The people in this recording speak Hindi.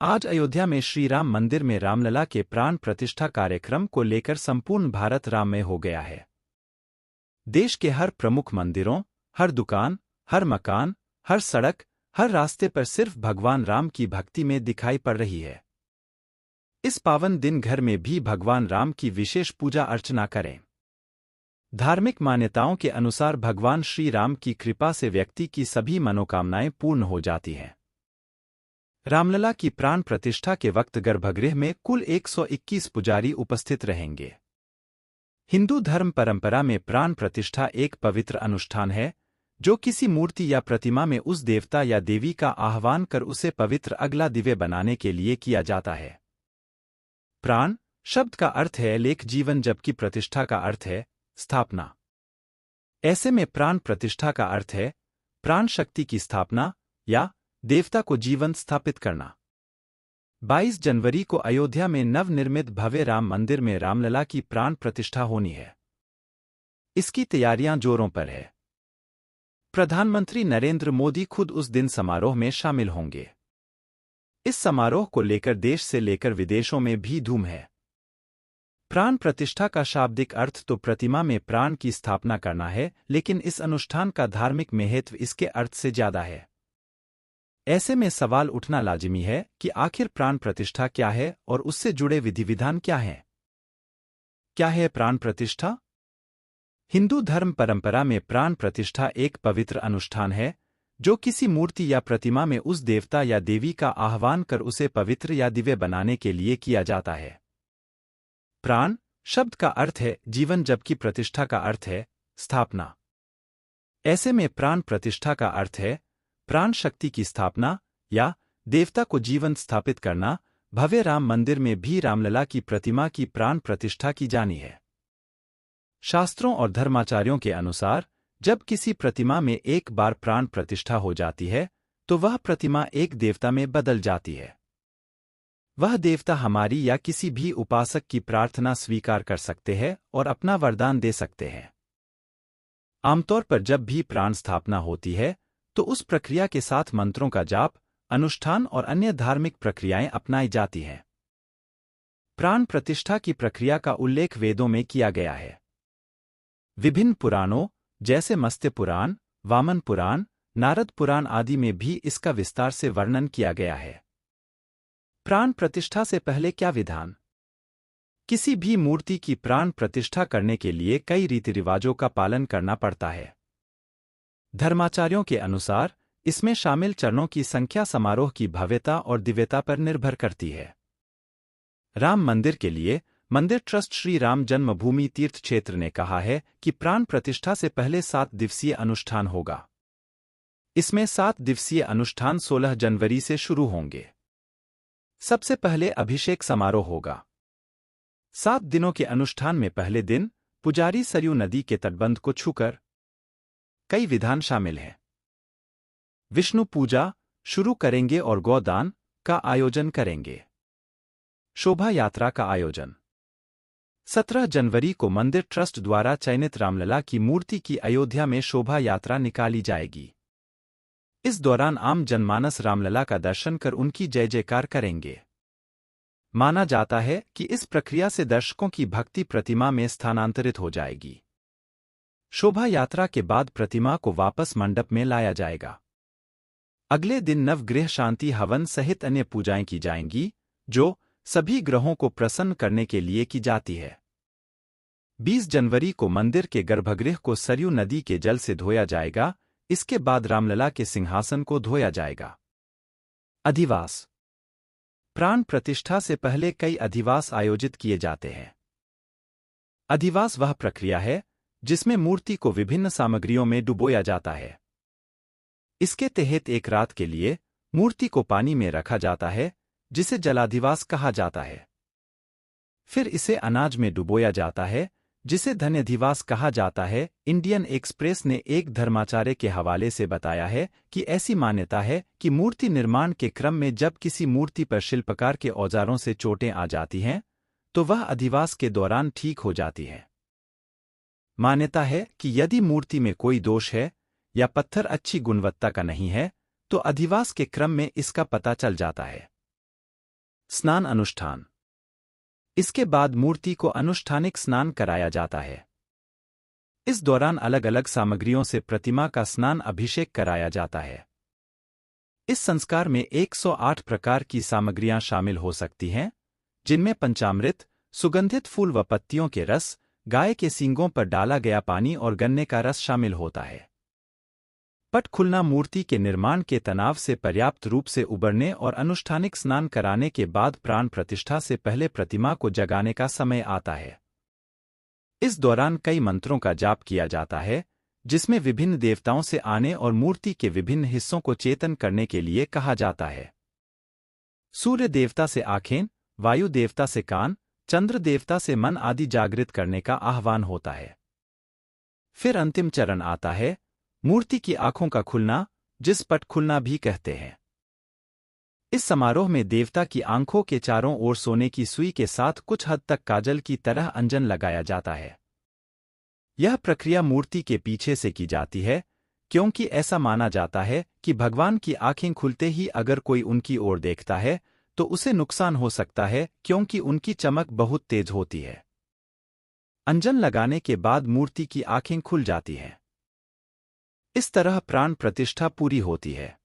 आज अयोध्या में श्री राम मंदिर में रामलला के प्राण प्रतिष्ठा कार्यक्रम को लेकर संपूर्ण भारत राममय हो गया है। देश के हर प्रमुख मंदिरों, हर दुकान, हर मकान, हर सड़क, हर रास्ते पर सिर्फ भगवान राम की भक्ति में दिखाई पड़ रही है। इस पावन दिन घर में भी भगवान राम की विशेष पूजा अर्चना करें। धार्मिक मान्यताओं के अनुसार भगवान श्री राम की कृपा से व्यक्ति की सभी मनोकामनाएं पूर्ण हो जाती हैं। रामलला की प्राण प्रतिष्ठा के वक्त गर्भगृह में कुल 121 पुजारी उपस्थित रहेंगे। हिंदू धर्म परंपरा में प्राण प्रतिष्ठा एक पवित्र अनुष्ठान है, जो किसी मूर्ति या प्रतिमा में उस देवता या देवी का आह्वान कर उसे पवित्र अगला दिव्य बनाने के लिए किया जाता है। प्राण शब्द का अर्थ है लेख जीवन, जबकि प्रतिष्ठा का अर्थ है स्थापना। ऐसे में प्राण प्रतिष्ठा का अर्थ है प्राण शक्ति की स्थापना या देवता को जीवन स्थापित करना। 22 जनवरी को अयोध्या में नवनिर्मित भव्य राम मंदिर में रामलला की प्राण प्रतिष्ठा होनी है। इसकी तैयारियां जोरों पर है। प्रधानमंत्री नरेंद्र मोदी खुद उस दिन समारोह में शामिल होंगे। इस समारोह को लेकर देश से लेकर विदेशों में भी धूम है। प्राण प्रतिष्ठा का शाब्दिक अर्थ तो प्रतिमा में प्राण की स्थापना करना है, लेकिन इस अनुष्ठान का धार्मिक महत्व इसके अर्थ से ज्यादा है। ऐसे में सवाल उठना लाजिमी है कि आखिर प्राण प्रतिष्ठा क्या है और उससे जुड़े विधि विधान क्या हैं? क्या है प्राण प्रतिष्ठा? हिंदू धर्म परंपरा में प्राण प्रतिष्ठा एक पवित्र अनुष्ठान है, जो किसी मूर्ति या प्रतिमा में उस देवता या देवी का आह्वान कर उसे पवित्र या दिव्य बनाने के लिए किया जाता है। प्राण शब्द का अर्थ है जीवन, जबकि प्रतिष्ठा का अर्थ है स्थापना। ऐसे में प्राण प्रतिष्ठा का अर्थ है प्राण शक्ति की स्थापना या देवता को जीवन स्थापित करना। भव्य राम मंदिर में भी रामलला की प्रतिमा की प्राण प्रतिष्ठा की जानी है। शास्त्रों और धर्माचार्यों के अनुसार जब किसी प्रतिमा में एक बार प्राण प्रतिष्ठा हो जाती है, तो वह प्रतिमा एक देवता में बदल जाती है। वह देवता हमारी या किसी भी उपासक की प्रार्थना स्वीकार कर सकते हैं और अपना वरदान दे सकते हैं। आमतौर पर जब भी प्राण स्थापना होती है, तो उस प्रक्रिया के साथ मंत्रों का जाप, अनुष्ठान और अन्य धार्मिक प्रक्रियाएं अपनाई जाती हैं। प्राण प्रतिष्ठा की प्रक्रिया का उल्लेख वेदों में किया गया है। विभिन्न पुराणों जैसे मत्स्य पुराण, वामन पुराण, नारद पुराण आदि में भी इसका विस्तार से वर्णन किया गया है। प्राण प्रतिष्ठा से पहले क्या विधान? किसी भी मूर्ति की प्राण प्रतिष्ठा करने के लिए कई रीति रिवाजों का पालन करना पड़ता है। धर्माचार्यों के अनुसार इसमें शामिल चरणों की संख्या समारोह की भव्यता और दिव्यता पर निर्भर करती है। राम मंदिर के लिए मंदिर ट्रस्ट श्री राम जन्मभूमि तीर्थ क्षेत्र ने कहा है कि प्राण प्रतिष्ठा से पहले 7 दिवसीय अनुष्ठान होगा। इसमें 7 दिवसीय अनुष्ठान 16 जनवरी से शुरू होंगे। सबसे पहले अभिषेक समारोह होगा। 7 दिनों के अनुष्ठान में पहले दिन पुजारी सरयू नदी के तटबंध को छूकर कई विधान शामिल हैं। विष्णु पूजा शुरू करेंगे और गौदान का आयोजन करेंगे। शोभा यात्रा का आयोजन 17 जनवरी को मंदिर ट्रस्ट द्वारा चयनित रामलला की मूर्ति की अयोध्या में शोभा यात्रा निकाली जाएगी। इस दौरान आम जनमानस रामलला का दर्शन कर उनकी जय जयकार करेंगे। माना जाता है कि इस प्रक्रिया से दर्शकों की भक्ति प्रतिमा में स्थानांतरित हो जाएगी। शोभा यात्रा के बाद प्रतिमा को वापस मंडप में लाया जाएगा। अगले दिन नवग्रह शांति हवन सहित अन्य पूजाएं की जाएंगी, जो सभी ग्रहों को प्रसन्न करने के लिए की जाती है। 20 जनवरी को मंदिर के गर्भगृह को सरयू नदी के जल से धोया जाएगा। इसके बाद रामलला के सिंहासन को धोया जाएगा। अधिवास प्राण प्रतिष्ठा से पहले कई अधिवास आयोजित किए जाते हैं। अधिवास वह प्रक्रिया है जिसमें मूर्ति को विभिन्न सामग्रियों में डुबोया जाता है। इसके तहत एक रात के लिए मूर्ति को पानी में रखा जाता है, जिसे जलाधिवास कहा जाता है। फिर इसे अनाज में डुबोया जाता है, जिसे धन्याधिवास कहा जाता है। इंडियन एक्सप्रेस ने एक धर्माचार्य के हवाले से बताया है कि ऐसी मान्यता है कि मूर्ति निर्माण के क्रम में जब किसी मूर्ति पर शिल्पकार के औजारों से चोटें आ जाती हैं, तो वह अधिवास के दौरान ठीक हो जाती है। मान्यता है कि यदि मूर्ति में कोई दोष है या पत्थर अच्छी गुणवत्ता का नहीं है, तो अधिवास के क्रम में इसका पता चल जाता है। स्नान अनुष्ठान। इसके बाद मूर्ति को अनुष्ठानिक स्नान कराया जाता है। इस दौरान अलग अलग सामग्रियों से प्रतिमा का स्नान अभिषेक कराया जाता है। इस संस्कार में 108 प्रकार की सामग्रियां शामिल हो सकती हैं, जिनमें पंचामृत, सुगंधित फूल व पत्तियों के रस, गाय के सींगों पर डाला गया पानी और गन्ने का रस शामिल होता है। पट खुलना मूर्ति के निर्माण के तनाव से पर्याप्त रूप से उबरने और अनुष्ठानिक स्नान कराने के बाद प्राण प्रतिष्ठा से पहले प्रतिमा को जगाने का समय आता है। इस दौरान कई मंत्रों का जाप किया जाता है, जिसमें विभिन्न देवताओं से आने और मूर्ति के विभिन्न हिस्सों को चेतन करने के लिए कहा जाता है। सूर्य देवता से आंखें, वायु देवता से कान, चंद्र देवता से मन आदि जागृत करने का आह्वान होता है। फिर अंतिम चरण आता है, मूर्ति की आंखों का खुलना, जिस पट खुलना भी कहते हैं। इस समारोह में देवता की आंखों के चारों ओर सोने की सुई के साथ कुछ हद तक काजल की तरह अंजन लगाया जाता है। यह प्रक्रिया मूर्ति के पीछे से की जाती है, क्योंकि ऐसा माना जाता है कि भगवान की आंखें खुलते ही अगर कोई उनकी ओर देखता है तो उसे नुकसान हो सकता है, क्योंकि उनकी चमक बहुत तेज होती है। अंजन लगाने के बाद मूर्ति की आंखें खुल जाती हैं। इस तरह प्राण प्रतिष्ठा पूरी होती है।